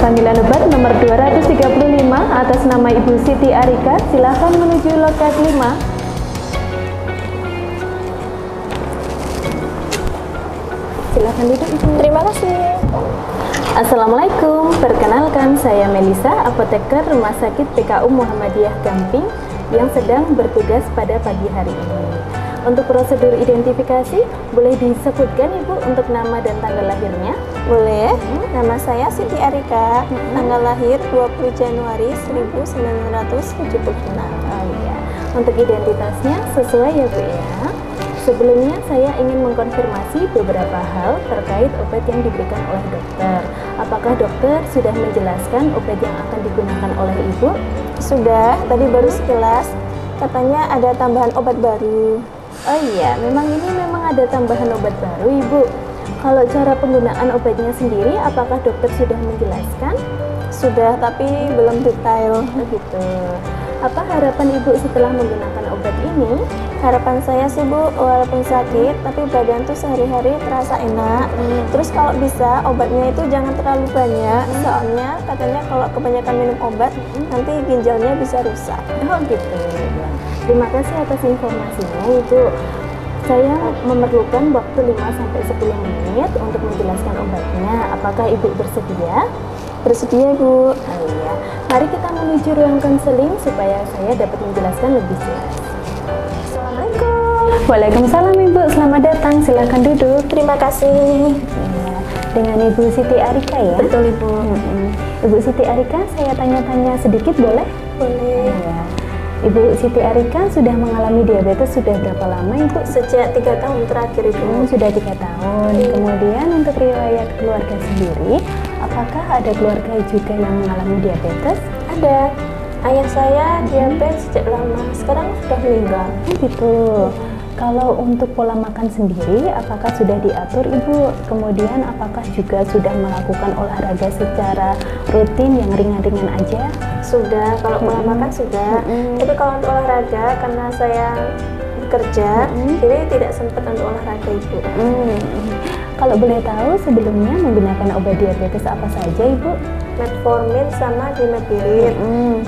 panggilan obat nomor 235 atas nama Ibu Siti Arika. Silakan menuju loket 5. Silakan duduk, Ibu. Terima kasih. Assalamualaikum, perkenalkan saya Melisa, apoteker Rumah Sakit PKU Muhammadiyah Gamping yang sedang bertugas pada pagi hari ini. Untuk prosedur identifikasi, boleh disebutkan Ibu untuk nama dan tanggal lahirnya? Boleh. Nama saya Siti Arika, tanggal lahir 20 Januari 1976. Oh iya. Untuk identitasnya sesuai ya Bu ya. Sebelumnya saya ingin mengkonfirmasi beberapa hal terkait obat yang diberikan oleh dokter. Apakah dokter sudah menjelaskan obat yang akan digunakan oleh Ibu? Sudah, tadi baru sekilas. Katanya ada tambahan obat baru. Oh iya, memang ada tambahan obat baru Ibu. Kalau cara penggunaan obatnya sendiri, apakah dokter sudah menjelaskan? Sudah, tapi belum detail. Oh gitu. Apa harapan Ibu setelah menggunakan obat ini? Harapan saya sih Bu, walaupun sakit, tapi badan tuh sehari-hari terasa enak. Terus kalau bisa, obatnya itu jangan terlalu banyak. Soalnya katanya kalau kebanyakan minum obat, nanti ginjalnya bisa rusak. Oh gitu. Terima kasih atas informasinya Ibu. Saya memerlukan waktu 5-10 menit untuk menjelaskan obatnya. Apakah Ibu bersedia? Bersedia Bu. Oh iya. Mari kita menuju ruang konseling supaya saya dapat menjelaskan lebih jelas. Assalamualaikum. Waalaikumsalam Ibu, selamat datang. Silakan duduk. Terima kasih. Ya, dengan Ibu Siti Arika ya? Betul Ibu. Ibu Siti Arika, saya tanya-tanya sedikit boleh? Boleh. Ya. Ibu Siti Arika sudah mengalami diabetes sudah berapa lama Ibu? Sejak 3 tahun terakhir Ibu. Sudah 3 tahun. Kemudian untuk riwayat keluarga sendiri, apakah ada keluarga juga yang mengalami diabetes? Ada. Ayah saya diabetes sejak lama, sekarang sudah meninggal. Gitu. Kalau untuk pola makan sendiri, apakah sudah diatur Ibu? Kemudian apakah juga sudah melakukan olahraga secara rutin yang ringan-ringan aja? Sudah, kalau pola makan sudah. Tapi kalau untuk olahraga, karena saya bekerja, jadi tidak sempat untuk olahraga Ibu. Kalau boleh tahu sebelumnya menggunakan obat diabetes apa saja Ibu? Metformin sama dimepirid.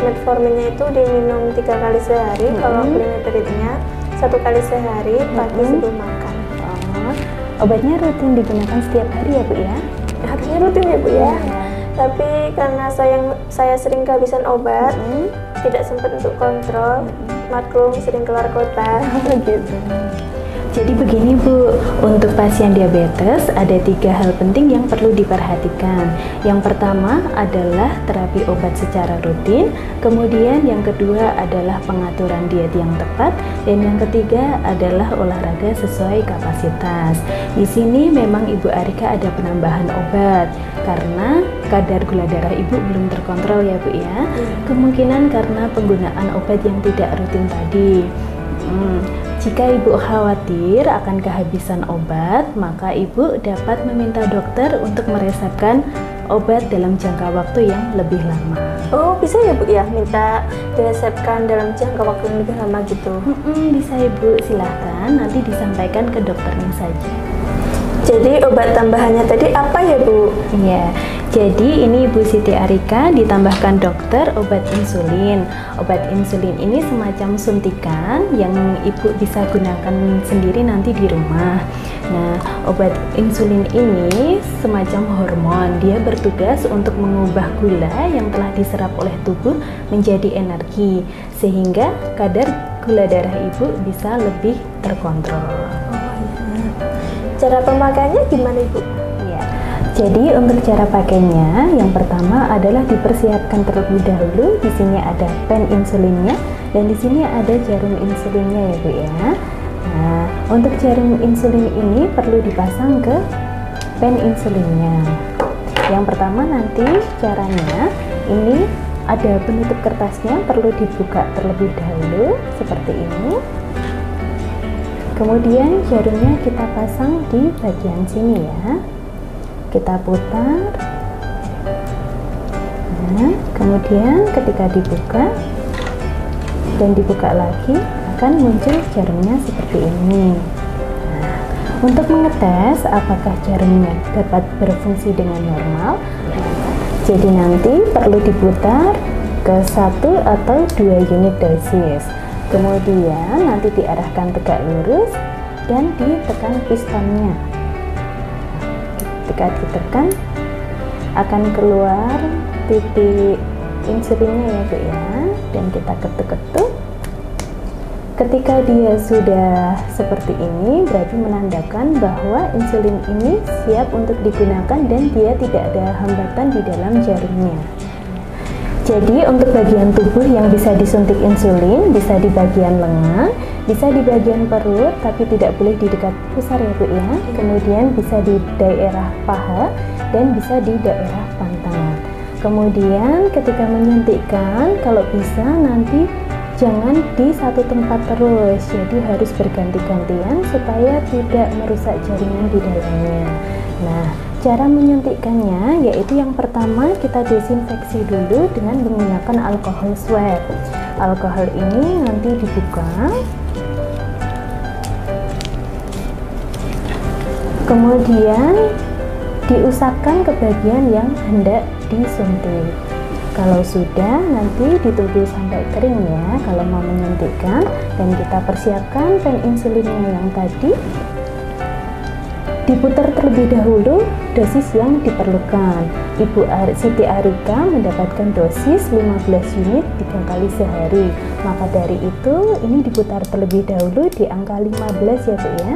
Metforminnya itu diminum 3 kali sehari, kalau dimepiridnya 1 kali sehari pagi sebelum makan. Obatnya rutin digunakan setiap hari ya Bu ya? Harusnya rutin ya Bu ya. Tapi karena saya sering kehabisan obat, tidak sempat untuk kontrol. Maklum sering keluar kota. Gitu. Jadi begini Bu, untuk pasien diabetes ada 3 hal penting yang perlu diperhatikan. Yang pertama adalah terapi obat secara rutin, kemudian yang kedua adalah pengaturan diet yang tepat, dan yang ketiga adalah olahraga sesuai kapasitas. Di sini memang Ibu Arika ada penambahan obat karena kadar gula darah Ibu belum terkontrol ya Bu ya. Kemungkinan karena penggunaan obat yang tidak rutin tadi. Jika Ibu khawatir akan kehabisan obat, maka Ibu dapat meminta dokter untuk meresepkan obat dalam jangka waktu yang lebih lama. Oh, bisa ya Bu ya, minta diresepkan dalam jangka waktu yang lebih lama gitu? Bisa Ibu, silahkan nanti disampaikan ke dokternya saja. Jadi obat tambahannya tadi apa ya Bu? Iya, jadi ini Ibu Siti Arika ditambahkan dokter obat insulin. Obat insulin ini semacam suntikan yang Ibu bisa gunakan sendiri nanti di rumah. Nah, obat insulin ini semacam hormon. Dia bertugas untuk mengubah gula yang telah diserap oleh tubuh menjadi energi, sehingga kadar gula darah Ibu bisa lebih terkontrol. Cara pemakaiannya gimana Ibu? Ya, jadi untuk cara pakainya, yang pertama adalah dipersiapkan terlebih dahulu. Di sini ada pen insulinnya dan di sini ada jarum insulinnya ya Bu ya. Nah, untuk jarum insulin ini perlu dipasang ke pen insulinnya. Yang pertama nanti caranya ini ada penutup kertasnya, perlu dibuka terlebih dahulu seperti ini. Kemudian jarumnya kita pasang di bagian sini ya. Kita putar. Nah, kemudian ketika dibuka dan dibuka lagi akan muncul jarumnya seperti ini. Nah, untuk mengetes apakah jarumnya dapat berfungsi dengan normal, Jadi nanti perlu diputar ke 1 atau 2 unit dosis. Kemudian nanti diarahkan tegak lurus dan ditekan pistonnya. Ketika ditekan akan keluar titik insulinnya ya Bu ya, dan kita ketuk-ketuk. Ketika dia sudah seperti ini, berarti menandakan bahwa insulin ini siap untuk digunakan dan dia tidak ada hambatan di dalam jarumnya. Jadi untuk bagian tubuh yang bisa disuntik insulin, bisa di bagian lengan, bisa di bagian perut, tapi tidak boleh di dekat pusar ya Bu ya. Kemudian bisa di daerah paha dan bisa di daerah pantat. Kemudian ketika menyuntikkan, kalau bisa nanti jangan di satu tempat terus, jadi harus berganti-gantian supaya tidak merusak jaringan di dalamnya. Nah, cara menyuntikkannya yaitu yang pertama kita desinfeksi dulu dengan menggunakan alkohol swab. Alkohol ini nanti dibuka, kemudian diusapkan ke bagian yang hendak disuntik. Kalau sudah, nanti ditunggu sampai kering ya kalau mau menyuntikkan, dan kita persiapkan pen insulinnya yang tadi. Diputar terlebih dahulu dosis yang diperlukan. Ibu Siti Arika mendapatkan dosis 15 unit 3 kali sehari. Maka dari itu ini diputar terlebih dahulu di angka 15 ya Bu ya.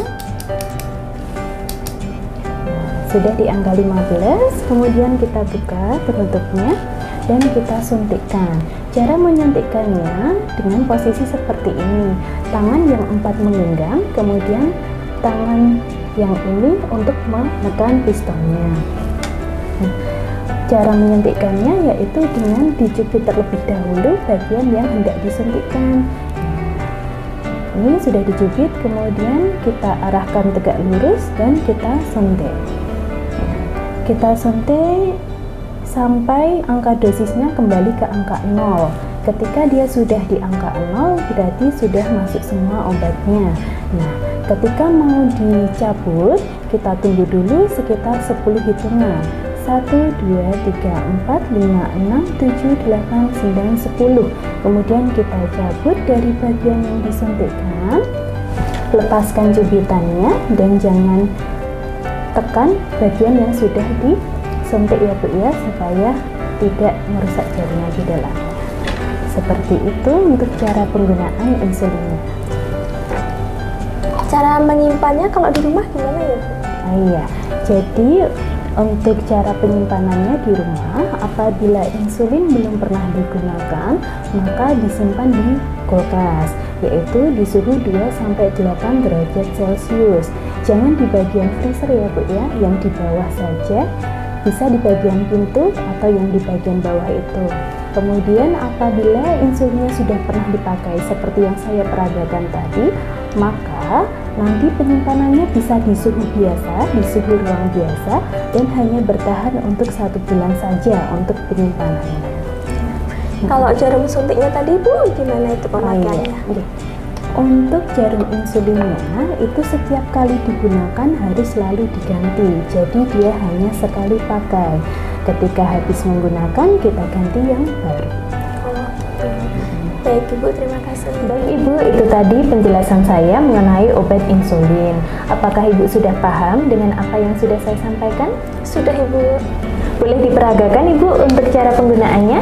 Sudah di angka 15, kemudian kita buka penutupnya dan kita suntikkan. Cara menyuntikkannya dengan posisi seperti ini, tangan yang 4 menggenggam, kemudian tangan yang ini untuk menekan pistonnya. Cara menyuntikkannya yaitu dengan dicubit terlebih dahulu bagian yang hendak disuntikkan. Ini sudah dicubit, kemudian kita arahkan tegak lurus dan kita suntik. Kita suntik sampai angka dosisnya kembali ke angka 0. Ketika dia sudah di angka 0, berarti sudah masuk semua obatnya. Nah, ketika mau dicabut, kita tunggu dulu sekitar 10 hitungan. 1, 2, 3, 4, 5, 6, 7, 8, 9, 10. Kemudian kita cabut dari bagian yang disuntikkan. Lepaskan cubitannya dan jangan tekan bagian yang sudah disuntik ya Bu ya, supaya tidak merusak jaringan di dalam. Seperti itu untuk cara penggunaan insulinnya. Cara menyimpannya kalau di rumah gimana ya Bu? Iya, jadi untuk cara penyimpanannya di rumah, apabila insulin belum pernah digunakan, maka disimpan di kulkas, yaitu di suhu 2-8 derajat Celcius. Jangan di bagian freezer ya Bu ya, yang di bawah saja, bisa di bagian pintu atau yang di bagian bawah itu. Kemudian apabila insulinnya sudah pernah dipakai seperti yang saya peragakan tadi, maka nanti penyimpanannya bisa di suhu biasa, di suhu ruang biasa, dan hanya bertahan untuk 1 bulan saja untuk penyimpanannya. Kalau jarum suntiknya tadi Bu, gimana itu pemakaiannya? Iya. Untuk jarum insulinnya itu setiap kali digunakan harus selalu diganti, jadi dia hanya sekali pakai. Ketika habis menggunakan, kita ganti yang baru. Baik Ibu, terima kasih. Baik Ibu, itu tadi penjelasan saya mengenai obat insulin. Apakah Ibu sudah paham dengan apa yang sudah saya sampaikan? Sudah Ibu. Boleh diperagakan Ibu untuk cara penggunaannya?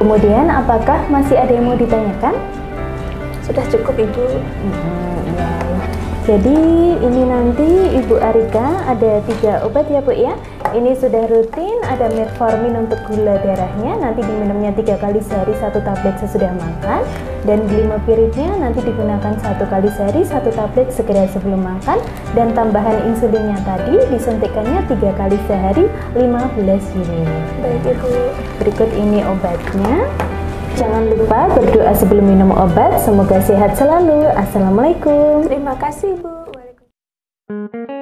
Kemudian apakah masih ada yang mau ditanyakan? Sudah cukup Ibu. Ya. Jadi ini nanti Ibu Arika ada 3 obat ya Bu ya. ini sudah rutin, ada metformin untuk gula darahnya, nanti diminumnya 3 kali sehari 1 tablet sesudah makan, dan glimapiridnya nanti digunakan 1 kali sehari 1 tablet segera sebelum makan, dan tambahan insulinnya tadi disuntikannya 3 kali sehari 15 unit. Baik Ibu. Berikut ini obatnya. Jangan lupa berdoa sebelum minum obat. Semoga sehat selalu. Assalamualaikum. Terima kasih Bu. Waalaikumsalam.